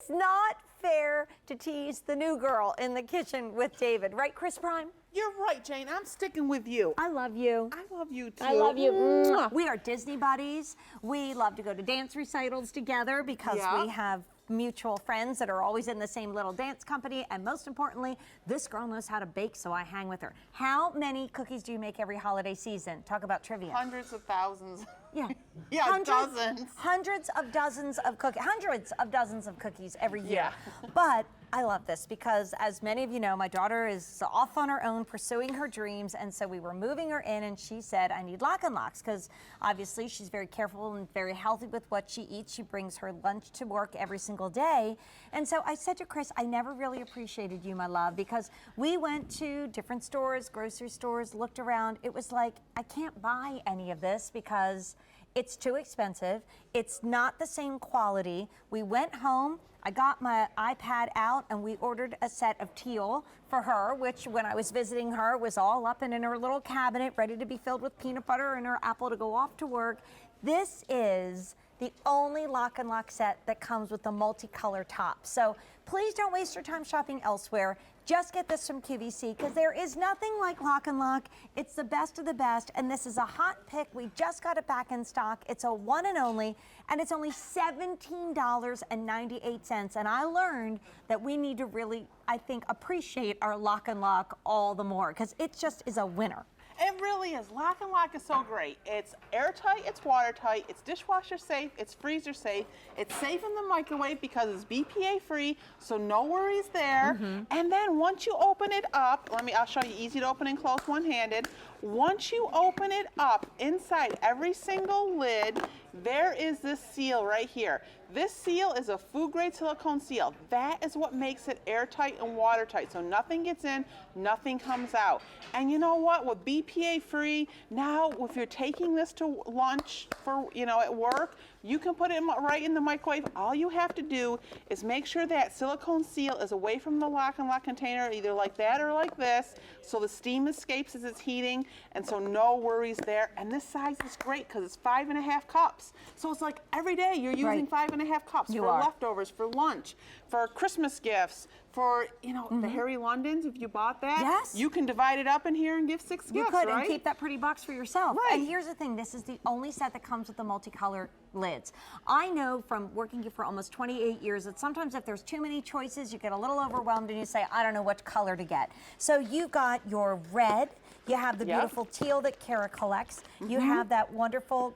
It's not fair to tease the new girl in the kitchen with David. Right, Chris Prime? You're right, Jane. I'm sticking with you. I love you. I love you, too. I love you. Mwah. We are Disney buddies. We love to go to dance recitals together because Yeah. we have mutual friends that are always in the same little dance company. And most importantly, this girl knows how to bake, so I hang with her. How many cookies do you make every holiday season? Talk about trivia. Hundreds of thousands. Yeah. Yeah, dozens. Hundreds of dozens of cookies. Hundreds of dozens of cookies every year. Yeah. But I love this because, as many of you know, my daughter is off on her own pursuing her dreams, and so we were moving her in, and she said, I need Lock and Locks, because obviously she's very careful and very healthy with what she eats. She brings her lunch to work every single day. And so I said to Chris, I never really appreciated you, my love, because we went to different stores, grocery stores, looked around. It was like, I can't buy any of this because it's too expensive. It's not the same quality. We went home, I got my iPad out, and we ordered a set of teal for her, which when I was visiting her was all up and in her little cabinet, ready to be filled with peanut butter and her apple to go off to work. This is the only Lock and Lock set that comes with the multicolor top. So please don't waste your time shopping elsewhere. Just get this from QVC because there is nothing like Lock and Lock. It's the best of the best, and this is a hot pick. We just got it back in stock. It's a one and only, and it's only $17.98. And I learned that we need to really, I think, appreciate our Lock and Lock all the more because it just is a winner. It really is. Lock and Lock is so great. It's airtight, it's watertight, it's dishwasher safe, it's freezer safe, it's safe in the microwave because it's BPA free, so no worries there. And then once you open it up, I'll show you easy to open and close one-handed. Once you open it up, inside every single lid, there is this seal right here. This seal is a food-grade silicone seal. That is what makes it airtight and watertight, so nothing gets in, nothing comes out. And you know what? With BPA-free, now if you're taking this to lunch for, at work, you can put it right in the microwave. All you have to do is make sure that silicone seal is away from the Lock and Lock container, either like that or like this, so the steam escapes as it's heating, and so no worries there. And this size is great because it's 5.5 cups. So it's like every day you're using 5.5 cups for leftovers, for lunch, for Christmas gifts, for, the Harry Londons, if you bought that. Yes. You can divide it up in here and give 6 gifts, You could, right? and keep that pretty box for yourself. Right. And here's the thing, this is the only set that comes with the multicolor lids. I know from working here for almost 28 years that sometimes if there's too many choices, you get a little overwhelmed and you say, I don't know what color to get. So you got your red, you have the beautiful teal that Kara collects, you have that wonderful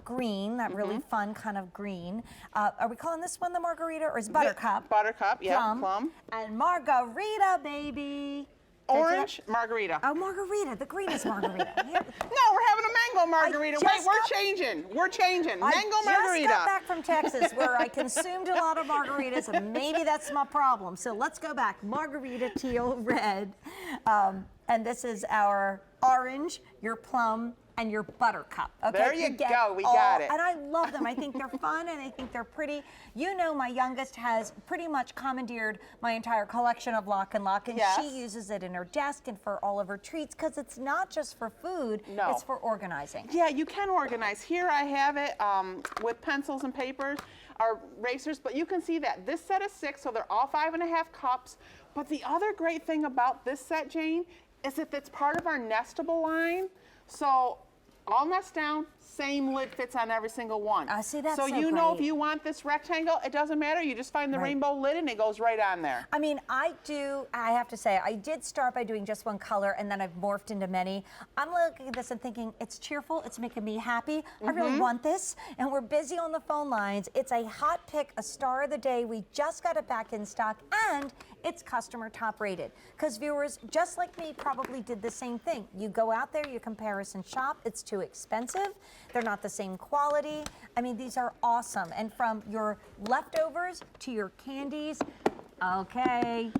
green, that really fun kind of green. Are we calling this one the margarita, or is it buttercup? Buttercup, yeah, plum. And margarita, baby. Orange margarita. Oh, margarita. The green is margarita. No, we're having a mango margarita. Wait, we're changing. We're changing. Mango margarita. I just got back from Texas where I consumed a lot of margaritas, and maybe that's my problem. So let's go back. Margarita, teal, red. And this is our orange, your plum, and your buttercup. Okay, there you go. We got it. And I love them. I think they're fun and I think they're pretty. You know, my youngest has pretty much commandeered my entire collection of Lock and Lock, and she uses it in her desk and for all of her treats because it's not just for food, it's for organizing. Yeah, you can organize. Here I have it with pencils and papers, or erasers, but you can see that this set is 6, so they're all 5.5 cups. But the other great thing about this set, Jane, is that it's part of our Nestable line. So all nest down, same lid fits on every single one. I see, that's so you know if you want this rectangle, it doesn't matter. You just find the rainbow lid and it goes right on there. I mean, I have to say, I did start by doing just one color and then I've morphed into many. I'm looking at this and thinking, it's cheerful, it's making me happy. I really want this. And we're busy on the phone lines. It's a hot pick, a star of the day. We just got it back in stock and it's customer top rated. Because viewers, just like me, probably did the same thing. You go out there, you comparison shop, it's too expensive. They're not the same quality. I mean, these are awesome. And from your leftovers to your candies, okay.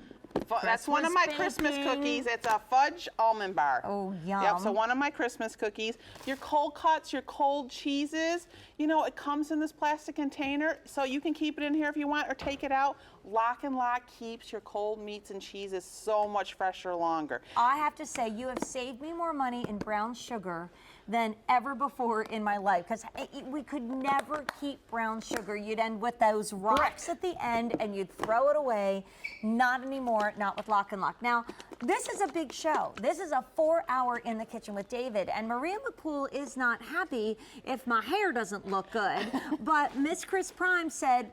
That's one of my Christmas cookies. It's a fudge almond bar. Oh, yum. Yep, so one of my Christmas cookies. Your cold cuts, your cold cheeses, it comes in this plastic container, so you can keep it in here if you want or take it out. Lock and Lock keeps your cold meats and cheeses so much fresher longer. I have to say, you have saved me more money in brown sugar than ever before in my life because we could never keep brown sugar. You'd end with those rocks at the end and you'd throw it away. Not anymore, not with Lock and Lock. Now, this is a big show. This is a 4-hour in the kitchen with David, and Maria McPool is not happy if my hair doesn't look good, but Miss Chris Prime said,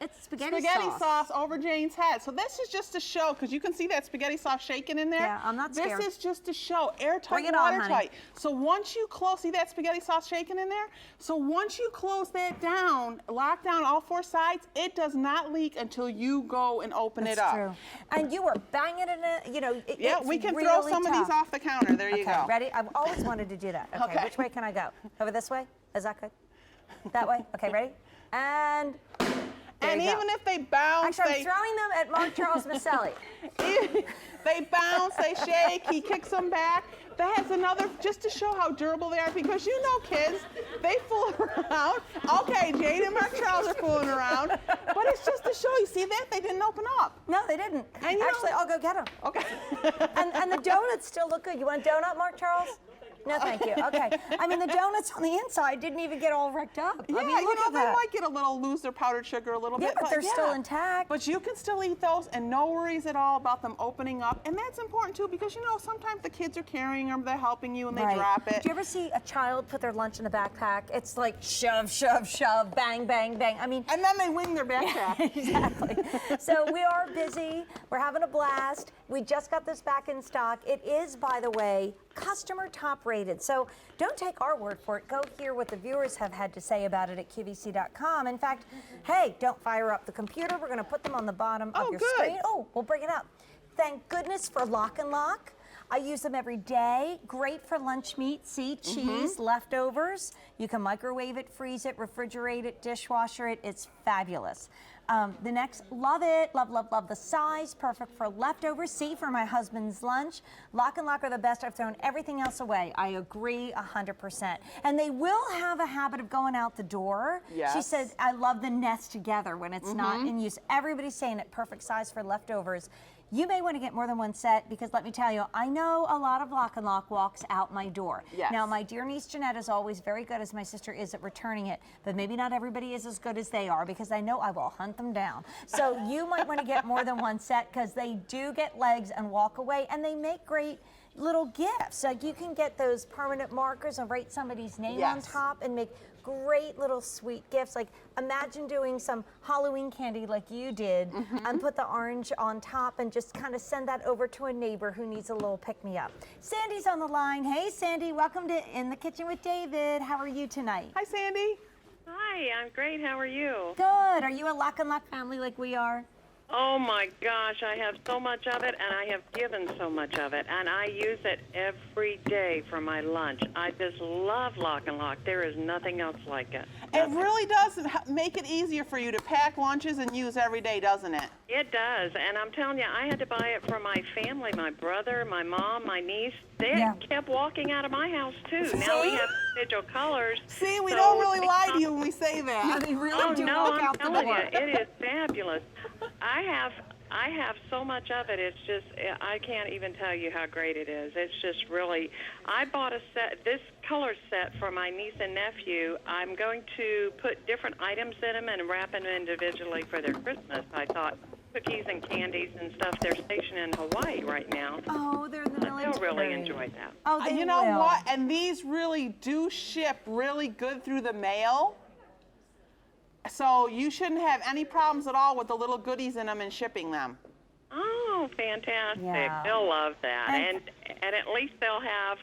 it's spaghetti sauce over Jane's head. So this is just to show, because you can see that spaghetti sauce shaking in there. Yeah, I'm not scared. This is just to show airtight, Bring it on, honey. watertight. So once you close, see that spaghetti sauce shaking in there? So once you close that down, lock down all 4 sides, it does not leak until you go and open it up. True. And you were banging it, you know, yeah, we can throw some of these off the counter. There you go. Ready? I've always wanted to do that. Okay, which way can I go? Over this way? Is that good? That way? Okay, ready? And and even if they bounce, actually, I'm throwing them at Mark Charles Maselli. They bounce, they shake, he kicks them back. That's another, just to show how durable they are, because you know kids, they fool around. Okay, Jane and Mark Charles are fooling around, but it's just to show you. See that? They didn't open up. No, they didn't. And actually, I'll go get them. Okay. and the donuts still look good. You want a donut, Mark Charles? No, thank you. Okay. I mean, the donuts on the inside didn't even get all wrecked up. Yeah, I mean, look at they that. might get a little lose their powdered sugar a little bit. But they're still intact. But you can still eat those, and no worries at all about them opening up. And that's important too, because you know sometimes the kids are carrying them, they're helping you, and they drop it. Do you ever see a child put their lunch in a backpack? It's like shove, shove, shove, bang, bang, bang. I mean, and then they wing their backpack. Exactly. So we are busy. We're having a blast. We just got this back in stock. It is, by the way, customer top rated. So don't take our word for it. Go hear what the viewers have had to say about it at QVC.com. In fact, hey, don't fire up the computer. We're going to put them on the bottom of your screen. Oh, we'll bring it up. Thank goodness for Lock and Lock. I use them every day. Great for lunch meat. See, cheese, leftovers. You can microwave it, freeze it, refrigerate it, dishwasher it. It's fabulous. The next, love it. Love, love, love the size. Perfect for leftovers. See, for my husband's lunch. Lock and Lock are the best. I've thrown everything else away. I agree 100%. And they will have a habit of going out the door. Yes. She said, I love the nest together when it's not in use. Everybody's saying it perfect size for leftovers. You may want to get more than one set because let me tell you, I know a lot of Lock and Lock walks out my door. Yes. Now, my dear niece Jeanette is always very good, as my sister is, at returning it, but maybe not everybody is as good as they are because I know I will hunt them down. So you might want to get more than one set because they do get legs and walk away, and they make great little gifts. Like you can get those permanent markers and write somebody's name on top and make great little sweet gifts. Like imagine doing some Halloween candy like you did and put the orange on top and just kind of send that over to a neighbor who needs a little pick-me-up. Sandy's on the line. Hey, Sandy, welcome to In the Kitchen with David. How are you tonight? Hi, Sandy. Hi, I'm great. How are you? Good. Are you a Lock and Lock family like we are? Oh my gosh, I have so much of it, and I have given so much of it, and I use it every day for my lunch. I just love Lock and Lock. There is nothing else like it. It really does make it easier for you to pack lunches and use every day, doesn't it? It does, and I'm telling you, I had to buy it for my family, my brother, my mom, my niece. They kept walking out of my house, too. Now we have individual colors. See, we don't really lie to you when we say that. No, they really do walk out the door. I'm telling you, it is fabulous. I have so much of it. It's just, I can't even tell you how great it is. It's just really, I bought a set, this color set for my niece and nephew. I'm going to put different items in them and wrap them individually for their Christmas. I thought cookies and candies and stuff. They're stationed in Hawaii right now. Oh, they're in the military. They'll really enjoy that. Oh, they you know will. what? And these really do ship really good through the mail. So you shouldn't have any problems at all with the little goodies in them and shipping them. Oh, fantastic. Yeah. They'll love that. And at least they'll have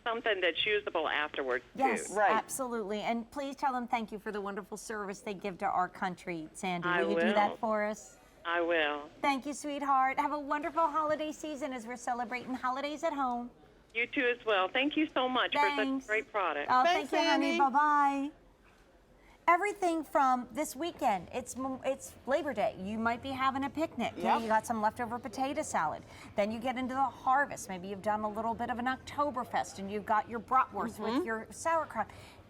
something that's usable afterwards, Yes, too. Right. absolutely. And please tell them thank you for the wonderful service they give to our country, Sandy. I Will you do that for us? I will. Thank you, sweetheart. Have a wonderful holiday season as we're celebrating holidays at home. You too as well. Thank you so much for such a great product. Oh, Thanks, thank you, honey. Sandy. Bye-bye. Everything from this weekend, it's Labor Day. You might be having a picnic. Yep. You got some leftover potato salad. Then you get into the harvest. Maybe you've done a little bit of an Oktoberfest and you've got your bratwurst with your sauerkraut.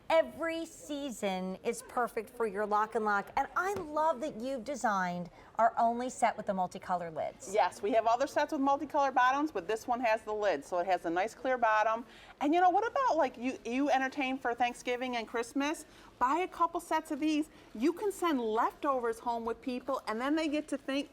Every season is perfect for your lock and lock. And I love that you've designed our only set with the multicolored lids. Yes, we have other sets with multicolored bottoms, but this one has the lid, so it has a nice clear bottom. And you know, what about like you entertain for Thanksgiving and Christmas? Buy a couple sets of these. You can send leftovers home with people, and then they get to think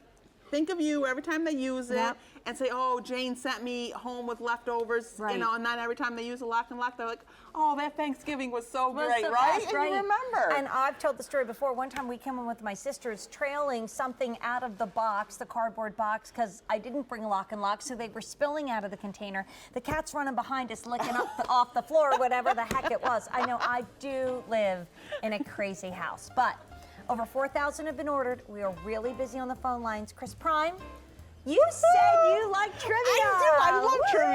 of you every time they use it, Yep. and say, oh, Jane sent me home with leftovers, Right. you know, and then every time they use a lock and lock, they're like, oh, that Thanksgiving was so Was great, the right? best, And you remember. And I've told the story before. One time we came in with my sisters trailing something out of the box, the cardboard box, because I didn't bring a lock and lock, so they were spilling out of the container. The cat's running behind us, licking off the floor, whatever the heck it was. I know I do live in a crazy house, but over 4,000 have been ordered. We are really busy on the phone lines. Chris Prime, you said you like trivia. I do. I love trivia.